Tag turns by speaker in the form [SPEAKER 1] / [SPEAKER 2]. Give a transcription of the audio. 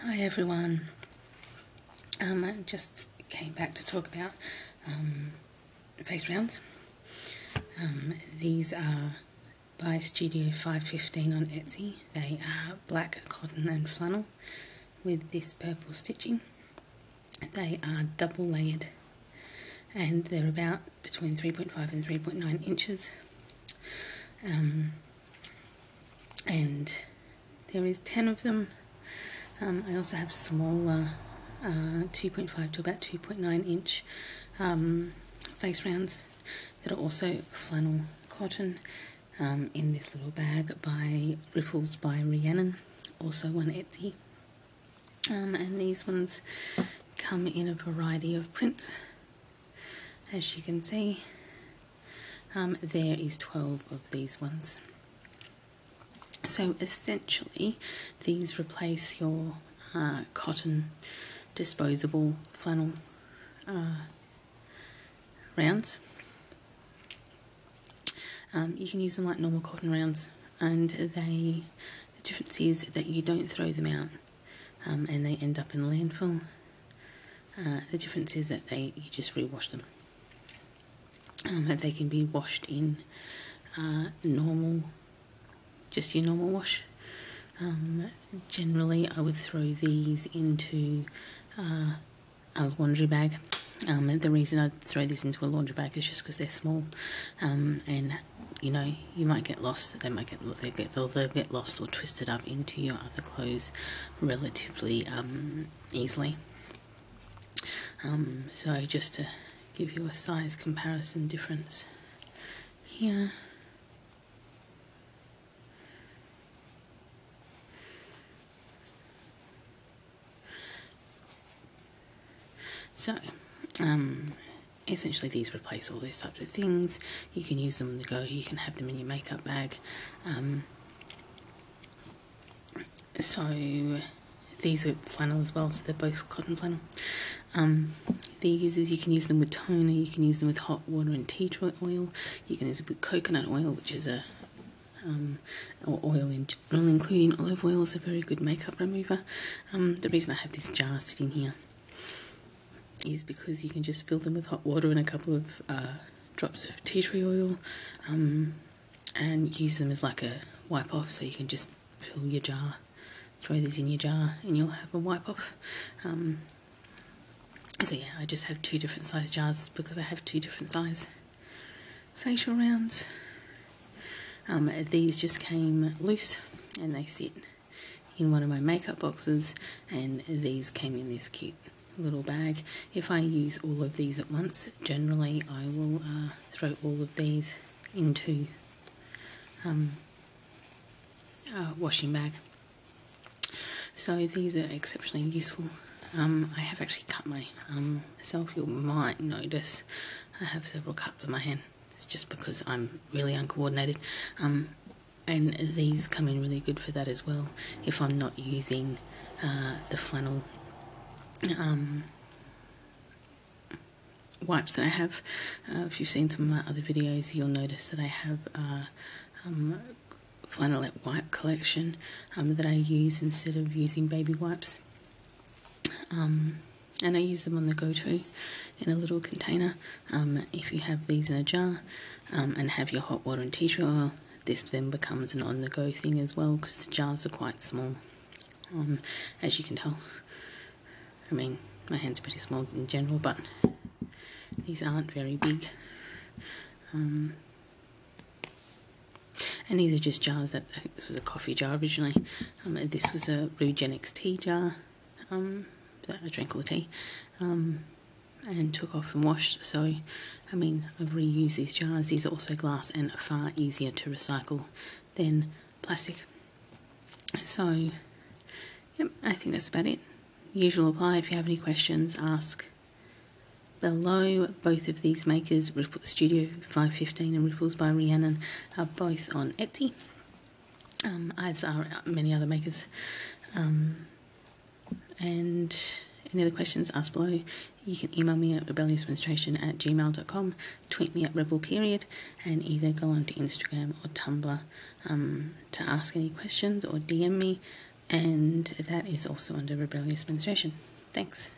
[SPEAKER 1] Hi everyone. I just came back to talk about face rounds. These are by Studio 515 on Etsy. They are black cotton and flannel with this purple stitching. They are double layered and they're about between 3.5 and 3.9 inches. And there is 10 of them. I also have smaller 2.5 to about 2.9 inch face rounds that are also flannel cotton in this little bag by Ripples by Rhiannon, also on Etsy. And these ones come in a variety of prints. As you can see, there is 12 of these ones. So essentially these replace your cotton disposable flannel rounds. You can use them like normal cotton rounds, and the difference is that you don't throw them out and they end up in the landfill. The difference is that you just rewash them. They can be washed in just your normal wash. Generally I would throw these into a laundry bag. The reason I throw this into a laundry bag is just because they're small, and you know, you might get lost. They'll get lost or twisted up into your other clothes relatively easily. So just to give you a size comparison difference here. So, essentially these replace all those types of things. You can use them on the go, you can have them in your makeup bag. So these are flannel as well, so they're both cotton flannel. You can use them with toner, you can use them with hot water and tea tree oil, you can use it with coconut oil, which is or oil in general, including olive oil, is a very good makeup remover. The reason I have this jar sitting here is because you can just fill them with hot water and a couple of drops of tea tree oil, and use them as like a wipe off. So you can just fill your jar, throw these in your jar, and you'll have a wipe off. So yeah, I just have two different size jars because I have two different size facial rounds. These just came loose and they sit in one of my makeup boxes, and these came in this cute little bag. If I use all of these at once, generally I will throw all of these into a washing bag. So these are exceptionally useful. I have actually cut myself. You might notice I have several cuts on my hand. It's just because I'm really uncoordinated. And these come in really good for that as well. If I'm not using the flannel wipes that I have. If you've seen some of my other videos, you'll notice that I have flannelette wipe collection that I use instead of using baby wipes. And I use them on the go too in a little container. If you have these in a jar and have your hot water and tea tree oil, this then becomes an on the go thing as well, because the jars are quite small, as you can tell. I mean, my hands are pretty small in general, but these aren't very big. And these are just jars that, I think this was a coffee jar originally. This was a Rugenics tea jar that I drank all the tea and took off and washed. So, I mean, I've reused these jars. These are also glass and are far easier to recycle than plastic. So, yep, I think that's about it. Usual apply. If you have any questions, ask below. Both of these makers, Studio 515 and Ripples by Rhiannon, are both on Etsy, as are many other makers. And any other questions, ask below. You can email me at rebelliousmenstruation@gmail.com, tweet me at rebel_, and either go onto Instagram or Tumblr to ask any questions, or DM me. and that is also under rebellious menstruation. Thanks.